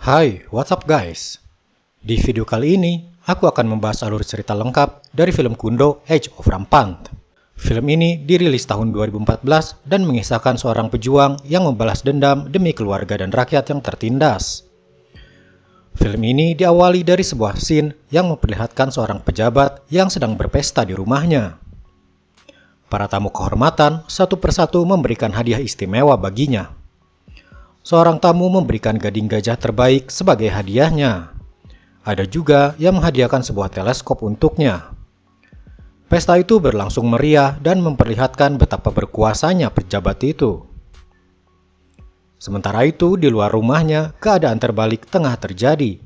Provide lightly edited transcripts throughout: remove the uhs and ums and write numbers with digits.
Hai, what's up guys? Di video kali ini, aku akan membahas alur cerita lengkap dari film Kundo Age of Rampant. Film ini dirilis tahun 2014 dan mengisahkan seorang pejuang yang membalas dendam demi keluarga dan rakyat yang tertindas. Film ini diawali dari sebuah scene yang memperlihatkan seorang pejabat yang sedang berpesta di rumahnya. Para tamu kehormatan satu persatu memberikan hadiah istimewa baginya. Seorang tamu memberikan gading gajah terbaik sebagai hadiahnya. Ada juga yang menghadiahkan sebuah teleskop untuknya. Pesta itu berlangsung meriah dan memperlihatkan betapa berkuasanya pejabat itu. Sementara itu, di luar rumahnya, keadaan terbalik tengah terjadi.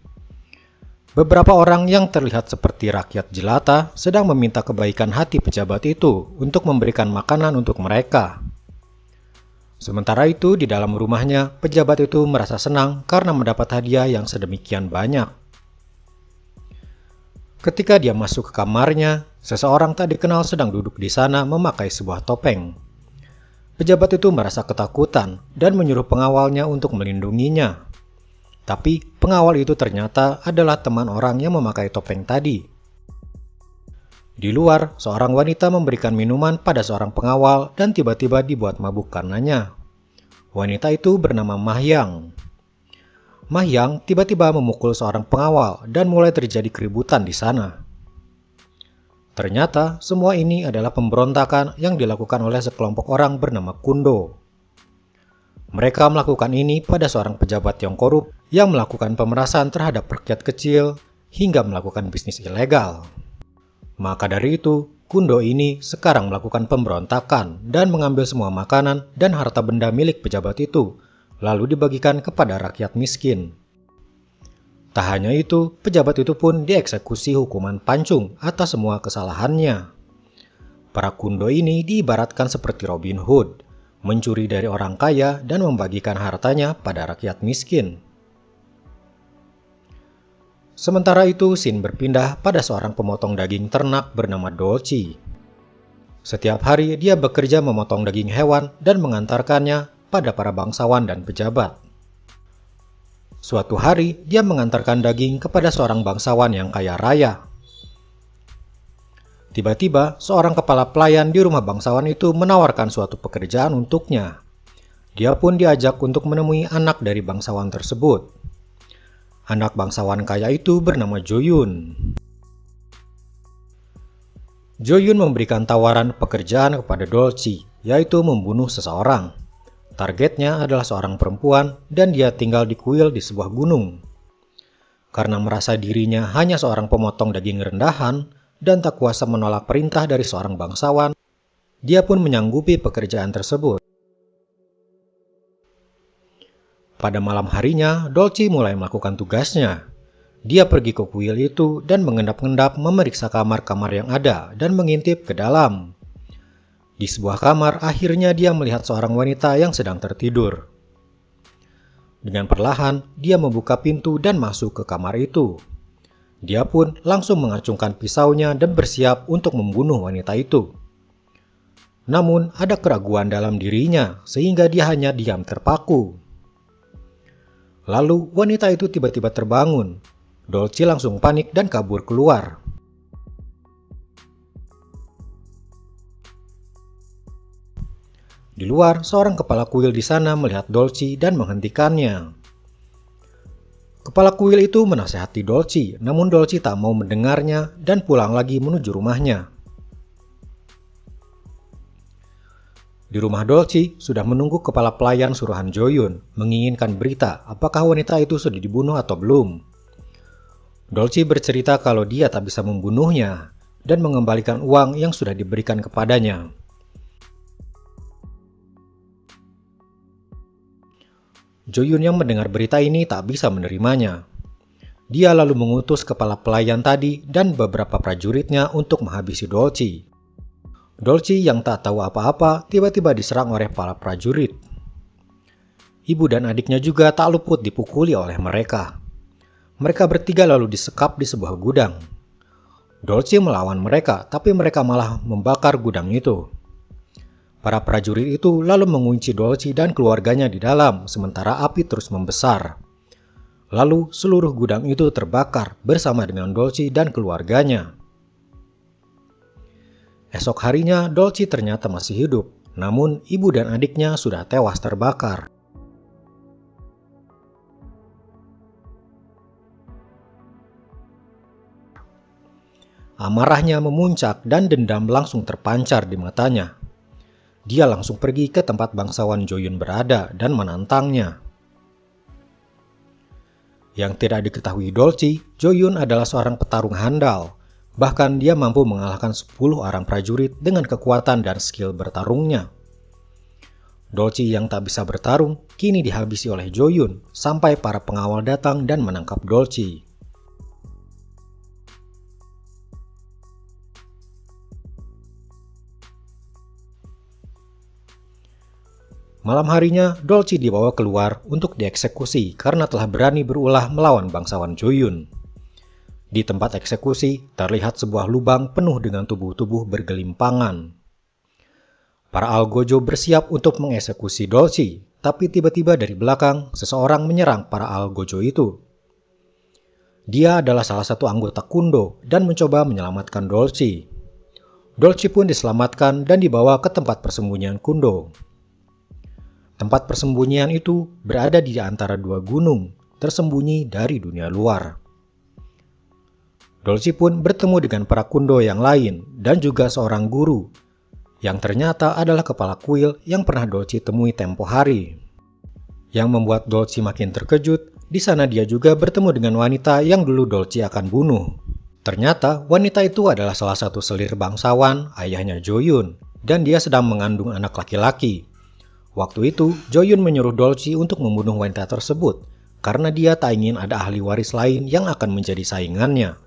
Beberapa orang yang terlihat seperti rakyat jelata sedang meminta kebaikan hati pejabat itu untuk memberikan makanan untuk mereka. Sementara itu, di dalam rumahnya, pejabat itu merasa senang karena mendapat hadiah yang sedemikian banyak. Ketika dia masuk ke kamarnya, seseorang tak dikenal sedang duduk di sana memakai sebuah topeng. Pejabat itu merasa ketakutan dan menyuruh pengawalnya untuk melindunginya. Tapi, pengawal itu ternyata adalah teman orang yang memakai topeng tadi. Di luar, seorang wanita memberikan minuman pada seorang pengawal dan tiba-tiba dibuat mabuk karenanya. Wanita itu bernama Mahyang. Mahyang tiba-tiba memukul seorang pengawal dan mulai terjadi keributan di sana. Ternyata semua ini adalah pemberontakan yang dilakukan oleh sekelompok orang bernama Kundo. Mereka melakukan ini pada seorang pejabat yang korup yang melakukan pemerasan terhadap rakyat kecil hingga melakukan bisnis ilegal. Maka dari itu, Kundo ini sekarang melakukan pemberontakan dan mengambil semua makanan dan harta benda milik pejabat itu, lalu dibagikan kepada rakyat miskin. Tak hanya itu, pejabat itu pun dieksekusi hukuman pancung atas semua kesalahannya. Para Kundo ini diibaratkan seperti Robin Hood, mencuri dari orang kaya dan membagikan hartanya pada rakyat miskin. Sementara itu, scene berpindah pada seorang pemotong daging ternak bernama Dolci. Setiap hari dia bekerja memotong daging hewan dan mengantarkannya pada para bangsawan dan pejabat. Suatu hari, dia mengantarkan daging kepada seorang bangsawan yang kaya raya. Tiba-tiba, seorang kepala pelayan di rumah bangsawan itu menawarkan suatu pekerjaan untuknya. Dia pun diajak untuk menemui anak dari bangsawan tersebut. Anak bangsawan kaya itu bernama Joyun. Joyun memberikan tawaran pekerjaan kepada Dolci, yaitu membunuh seseorang. Targetnya adalah seorang perempuan dan dia tinggal di kuil di sebuah gunung. Karena merasa dirinya hanya seorang pemotong daging rendahan dan tak kuasa menolak perintah dari seorang bangsawan, dia pun menyanggupi pekerjaan tersebut. Pada malam harinya, Dolci mulai melakukan tugasnya. Dia pergi ke kuil itu dan mengendap-endap memeriksa kamar-kamar yang ada dan mengintip ke dalam. Di sebuah kamar, akhirnya dia melihat seorang wanita yang sedang tertidur. Dengan perlahan, dia membuka pintu dan masuk ke kamar itu. Dia pun langsung mengacungkan pisaunya dan bersiap untuk membunuh wanita itu. Namun, ada keraguan dalam dirinya sehingga dia hanya diam terpaku. Lalu wanita itu tiba-tiba terbangun. Dolci langsung panik dan kabur keluar. Di luar, seorang kepala kuil di sana melihat Dolci dan menghentikannya. Kepala kuil itu menasihati Dolci, namun Dolci tak mau mendengarnya dan pulang lagi menuju rumahnya. Di rumah Dolci sudah menunggu kepala pelayan suruhan Joyun, menginginkan berita apakah wanita itu sudah dibunuh atau belum. Dolci bercerita kalau dia tak bisa membunuhnya dan mengembalikan uang yang sudah diberikan kepadanya. Joyun yang mendengar berita ini tak bisa menerimanya. Dia lalu mengutus kepala pelayan tadi dan beberapa prajuritnya untuk menghabisi Dolci. Dolci yang tak tahu apa-apa tiba-tiba diserang oleh para prajurit. Ibu dan adiknya juga tak luput dipukuli oleh mereka. Mereka bertiga lalu disekap di sebuah gudang. Dolci melawan mereka, tapi mereka malah membakar gudang itu. Para prajurit itu lalu mengunci Dolci dan keluarganya di dalam, sementara api terus membesar. Lalu seluruh gudang itu terbakar bersama dengan Dolci dan keluarganya. Esok harinya Dolci ternyata masih hidup, namun ibu dan adiknya sudah tewas terbakar. Amarahnya memuncak dan dendam langsung terpancar di matanya. Dia langsung pergi ke tempat bangsawan Jo-yun berada dan menantangnya. Yang tidak diketahui Dolci, Jo-yun adalah seorang petarung handal. Bahkan dia mampu mengalahkan 10 orang prajurit dengan kekuatan dan skill bertarungnya. Dolci yang tak bisa bertarung kini dihabisi oleh Jo-yun sampai para pengawal datang dan menangkap Dolci. Malam harinya, Dolci dibawa keluar untuk dieksekusi karena telah berani berulah melawan bangsawan Jo-yun. Di tempat eksekusi, terlihat sebuah lubang penuh dengan tubuh-tubuh bergelimpangan. Para algojo bersiap untuk mengeksekusi Dolci, tapi tiba-tiba dari belakang, seseorang menyerang para algojo itu. Dia adalah salah satu anggota Kundo dan mencoba menyelamatkan Dolci. Dolci pun diselamatkan dan dibawa ke tempat persembunyian Kundo. Tempat persembunyian itu berada di antara dua gunung, tersembunyi dari dunia luar. Dolci pun bertemu dengan para Kundo yang lain dan juga seorang guru, yang ternyata adalah kepala kuil yang pernah Dolci temui tempo hari. Yang membuat Dolci makin terkejut, di sana dia juga bertemu dengan wanita yang dulu Dolci akan bunuh. Ternyata wanita itu adalah salah satu selir bangsawan, ayahnya Jo-yun, dan dia sedang mengandung anak laki-laki. Waktu itu, Jo-yun menyuruh Dolci untuk membunuh wanita tersebut karena dia tak ingin ada ahli waris lain yang akan menjadi saingannya.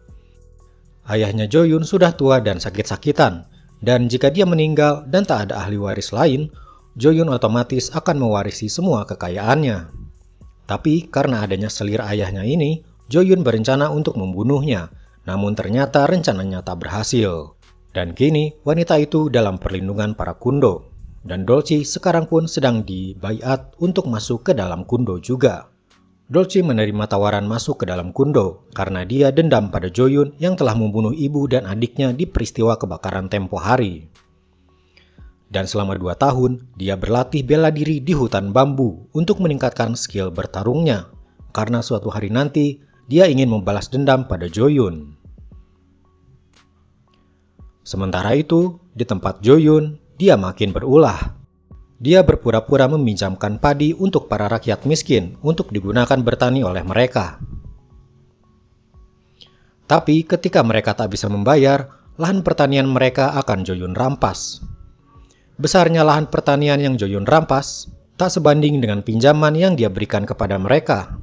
Ayahnya Jo-yun sudah tua dan sakit-sakitan, dan jika dia meninggal dan tak ada ahli waris lain, Jo-yun otomatis akan mewarisi semua kekayaannya. Tapi karena adanya selir ayahnya ini, Jo-yun berencana untuk membunuhnya, namun ternyata rencananya tak berhasil. Dan kini wanita itu dalam perlindungan para Kundo. Dan Dolci sekarang pun sedang dibaiat untuk masuk ke dalam Kundo juga. Dolci menerima tawaran masuk ke dalam Kundo karena dia dendam pada Jo-yun yang telah membunuh ibu dan adiknya di peristiwa kebakaran tempo hari. Dan selama 2 tahun, dia berlatih bela diri di hutan bambu untuk meningkatkan skill bertarungnya. Karena suatu hari nanti, dia ingin membalas dendam pada Jo-yun. Sementara itu, di tempat Jo-yun, dia makin berulah. Dia berpura-pura meminjamkan padi untuk para rakyat miskin untuk digunakan bertani oleh mereka. Tapi ketika mereka tak bisa membayar, lahan pertanian mereka akan Jo-yun rampas. Besarnya lahan pertanian yang Jo-yun rampas tak sebanding dengan pinjaman yang dia berikan kepada mereka.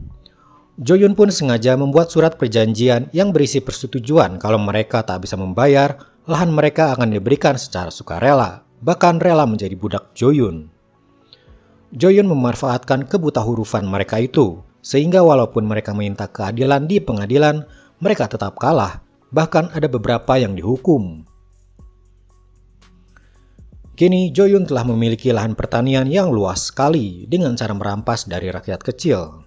Jo-yun pun sengaja membuat surat perjanjian yang berisi persetujuan kalau mereka tak bisa membayar, lahan mereka akan diberikan secara sukarela. Bahkan rela menjadi budak Jo-yun. Jo-yun memanfaatkan kebutahurufan mereka itu, sehingga walaupun mereka minta keadilan di pengadilan, mereka tetap kalah, bahkan ada beberapa yang dihukum. Kini Jo-yun telah memiliki lahan pertanian yang luas sekali dengan cara merampas dari rakyat kecil.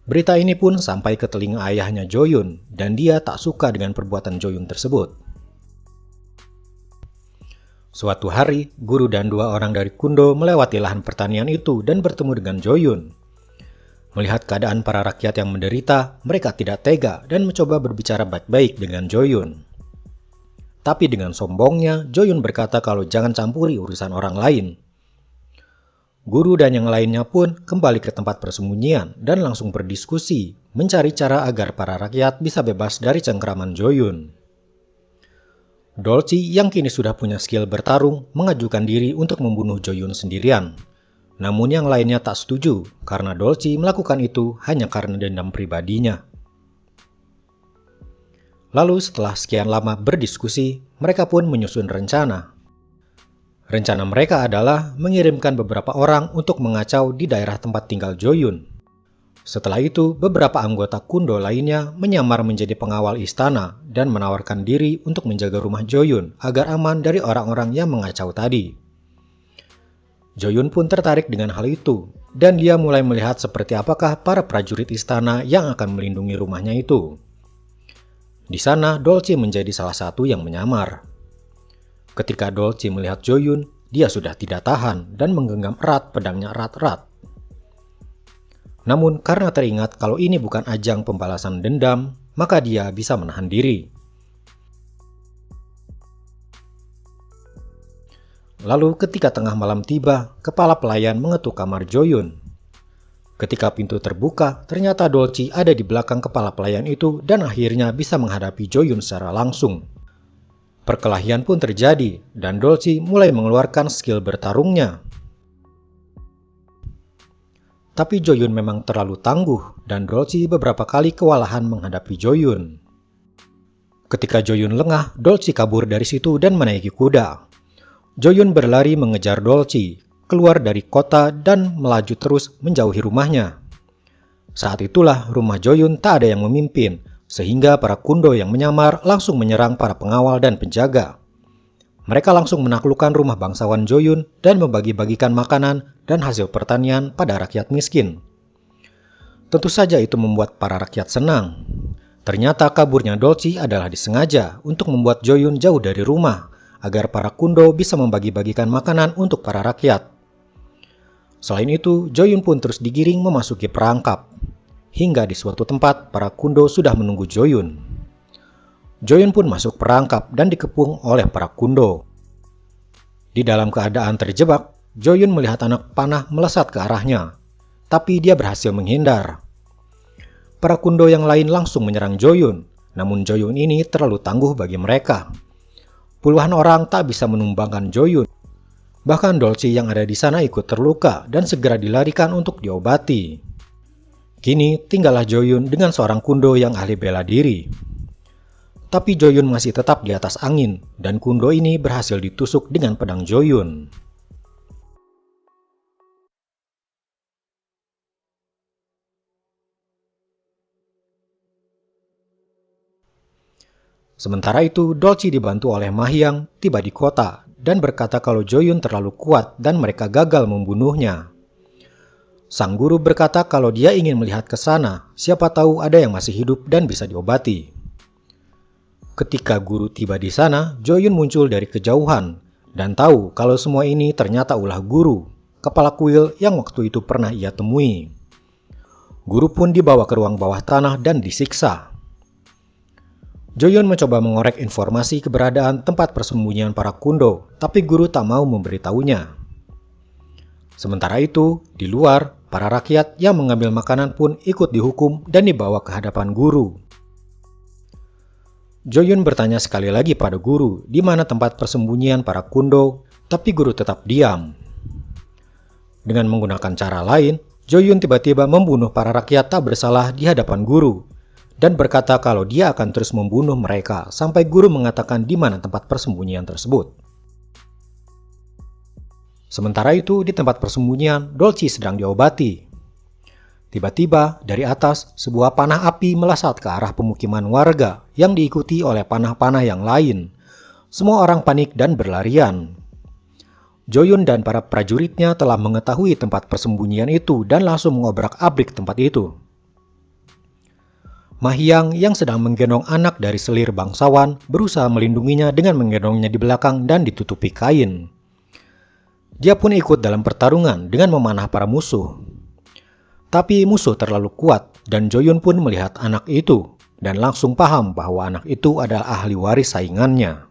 Berita ini pun sampai ke telinga ayahnya Jo-yun, dan dia tak suka dengan perbuatan Jo-yun tersebut. Suatu hari, guru dan 2 orang dari Kundo melewati lahan pertanian itu dan bertemu dengan Jo-yun. Melihat keadaan para rakyat yang menderita, mereka tidak tega dan mencoba berbicara baik-baik dengan Jo-yun. Tapi dengan sombongnya, Jo-yun berkata kalau jangan campuri urusan orang lain. Guru dan yang lainnya pun kembali ke tempat persembunyian dan langsung berdiskusi, mencari cara agar para rakyat bisa bebas dari cengkraman Jo-yun. Dolci yang kini sudah punya skill bertarung mengajukan diri untuk membunuh Jo-yun sendirian. Namun yang lainnya tak setuju karena Dolci melakukan itu hanya karena dendam pribadinya. Lalu setelah sekian lama berdiskusi, mereka pun menyusun rencana. Rencana mereka adalah mengirimkan beberapa orang untuk mengacau di daerah tempat tinggal Jo-yun. Setelah itu, beberapa anggota Kundo lainnya menyamar menjadi pengawal istana dan menawarkan diri untuk menjaga rumah Jo-yun agar aman dari orang-orang yang mengacau tadi. Joyun pun tertarik dengan hal itu, dan dia mulai melihat seperti apakah para prajurit istana yang akan melindungi rumahnya itu. Di sana, Dolce menjadi salah satu yang menyamar. Ketika Dolce melihat Joyun, dia sudah tidak tahan dan menggenggam erat pedangnya erat-erat. Namun karena teringat kalau ini bukan ajang pembalasan dendam, maka dia bisa menahan diri. Lalu ketika tengah malam tiba, kepala pelayan mengetuk kamar Joyun. Ketika pintu terbuka, ternyata Dolce ada di belakang kepala pelayan itu dan akhirnya bisa menghadapi Joyun secara langsung. Perkelahian pun terjadi dan Dolce mulai mengeluarkan skill bertarungnya. Tapi Joyun memang terlalu tangguh dan Dolce beberapa kali kewalahan menghadapi Joyun. Ketika Joyun lengah, Dolce kabur dari situ dan menaiki kuda. Joyun berlari mengejar Dolce, keluar dari kota dan melaju terus menjauhi rumahnya. Saat itulah rumah Joyun tak ada yang memimpin, sehingga para kundo yang menyamar langsung menyerang para pengawal dan penjaga. Mereka langsung menaklukkan rumah bangsawan Joyun dan membagi-bagikan makanan dan hasil pertanian pada rakyat miskin. Tentu saja itu membuat para rakyat senang. Ternyata kaburnya Dolce adalah disengaja untuk membuat Joyun jauh dari rumah, agar para kundo bisa membagi-bagikan makanan untuk para rakyat. Selain itu, Joyun pun terus digiring memasuki perangkap. Hingga di suatu tempat, para kundo sudah menunggu Joyun. Joyun pun masuk perangkap dan dikepung oleh para kundo. Di dalam keadaan terjebak, Joyun melihat anak panah melesat ke arahnya. Tapi dia berhasil menghindar. Para kundo yang lain langsung menyerang Joyun, namun Joyun ini terlalu tangguh bagi mereka. Puluhan orang tak bisa menumbangkan Joyun. Bahkan Dolce yang ada di sana ikut terluka dan segera dilarikan untuk diobati. Kini tinggallah Joyun dengan seorang kundo yang ahli bela diri. Tapi Joyun masih tetap di atas angin dan kundo ini berhasil ditusuk dengan pedang Joyun. Sementara itu, Dolce dibantu oleh Ma Hyang tiba di kota dan berkata kalau Joyun terlalu kuat dan mereka gagal membunuhnya. Sang guru berkata kalau dia ingin melihat ke sana, siapa tahu ada yang masih hidup dan bisa diobati. Ketika guru tiba di sana, Joyun muncul dari kejauhan dan tahu kalau semua ini ternyata ulah guru, kepala kuil yang waktu itu pernah ia temui. Guru pun dibawa ke ruang bawah tanah dan disiksa. Joyun mencoba mengorek informasi keberadaan tempat persembunyian para kundo, tapi guru tak mau memberitahunya. Sementara itu, di luar, para rakyat yang mengambil makanan pun ikut dihukum dan dibawa ke hadapan guru. Joyun bertanya sekali lagi pada guru di mana tempat persembunyian para kundo, tapi guru tetap diam. Dengan menggunakan cara lain, Joyun tiba-tiba membunuh para rakyat tak bersalah di hadapan guru dan berkata kalau dia akan terus membunuh mereka sampai guru mengatakan di mana tempat persembunyian tersebut. Sementara itu, di tempat persembunyian, Dolce sedang diobati. Tiba-tiba, dari atas, sebuah panah api melesat ke arah pemukiman warga yang diikuti oleh panah-panah yang lain. Semua orang panik dan berlarian. Joyun dan para prajuritnya telah mengetahui tempat persembunyian itu dan langsung mengobrak-abrik tempat itu. Ma Hyang yang sedang menggendong anak dari selir bangsawan berusaha melindunginya dengan menggendongnya di belakang dan ditutupi kain. Dia pun ikut dalam pertarungan dengan memanah para musuh. Tapi musuh terlalu kuat dan Joyun pun melihat anak itu dan langsung paham bahwa anak itu adalah ahli waris saingannya.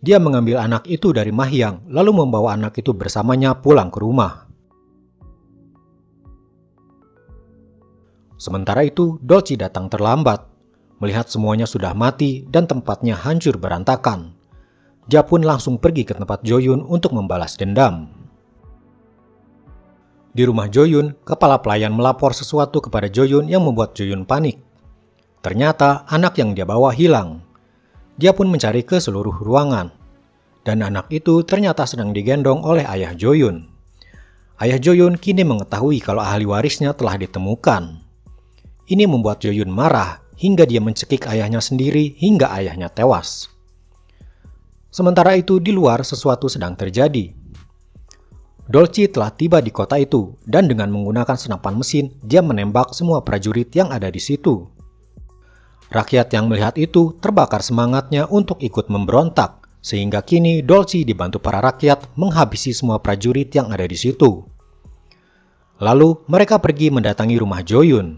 Dia mengambil anak itu dari Ma Hyang lalu membawa anak itu bersamanya pulang ke rumah. Sementara itu, Dolce datang terlambat. Melihat semuanya sudah mati dan tempatnya hancur berantakan. Dia pun langsung pergi ke tempat Joyun untuk membalas dendam. Di rumah Joyun, kepala pelayan melapor sesuatu kepada Joyun yang membuat Joyun panik. Ternyata anak yang dia bawa hilang. Dia pun mencari ke seluruh ruangan. Dan anak itu ternyata sedang digendong oleh ayah Joyun. Ayah Joyun kini mengetahui kalau ahli warisnya telah ditemukan. Ini membuat Joyun marah hingga dia mencekik ayahnya sendiri hingga ayahnya tewas. Sementara itu di luar sesuatu sedang terjadi. Dolci telah tiba di kota itu dan dengan menggunakan senapan mesin, dia menembak semua prajurit yang ada di situ. Rakyat yang melihat itu terbakar semangatnya untuk ikut memberontak, sehingga kini Dolci dibantu para rakyat menghabisi semua prajurit yang ada di situ. Lalu mereka pergi mendatangi rumah Joyun.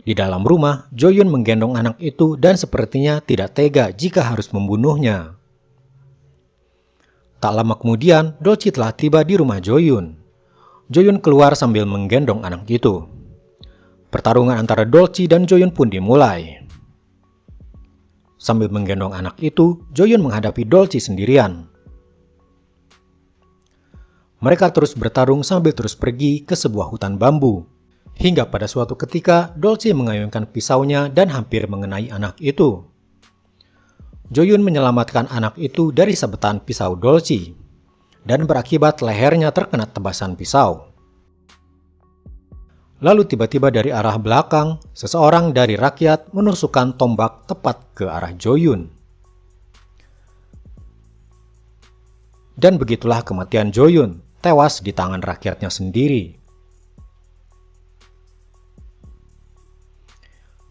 Di dalam rumah, Joyun menggendong anak itu dan sepertinya tidak tega jika harus membunuhnya. Tak lama kemudian, Dolci telah tiba di rumah Joyun. Joyun keluar sambil menggendong anak itu. Pertarungan antara Dolci dan Joyun pun dimulai. Sambil menggendong anak itu, Joyun menghadapi Dolci sendirian. Mereka terus bertarung sambil terus pergi ke sebuah hutan bambu. Hingga pada suatu ketika, Dolci mengayunkan pisaunya dan hampir mengenai anak itu. Joyun menyelamatkan anak itu dari sabetan pisau Dolci, dan berakibat lehernya terkena tebasan pisau. Lalu tiba-tiba dari arah belakang, seseorang dari rakyat menusukkan tombak tepat ke arah Joyun. Dan begitulah kematian Joyun, tewas di tangan rakyatnya sendiri.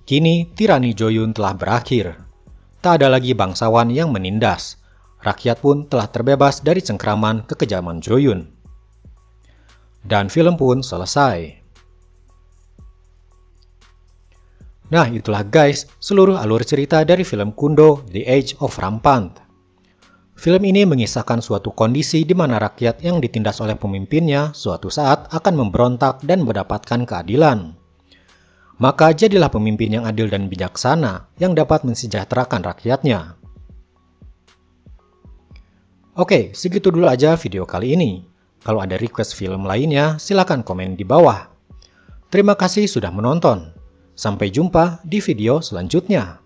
Kini tirani Joyun telah berakhir. Tak ada lagi bangsawan yang menindas. Rakyat pun telah terbebas dari cengkraman kekejaman Joyun. Dan film pun selesai. Nah, itulah guys, seluruh alur cerita dari film Kundo The Age of Rampant. Film ini mengisahkan suatu kondisi di mana rakyat yang ditindas oleh pemimpinnya suatu saat akan memberontak dan mendapatkan keadilan. Maka jadilah pemimpin yang adil dan bijaksana yang dapat mensejahterakan rakyatnya. Oke, segitu dulu aja video kali ini. Kalau ada request film lainnya, silakan komen di bawah. Terima kasih sudah menonton. Sampai jumpa di video selanjutnya.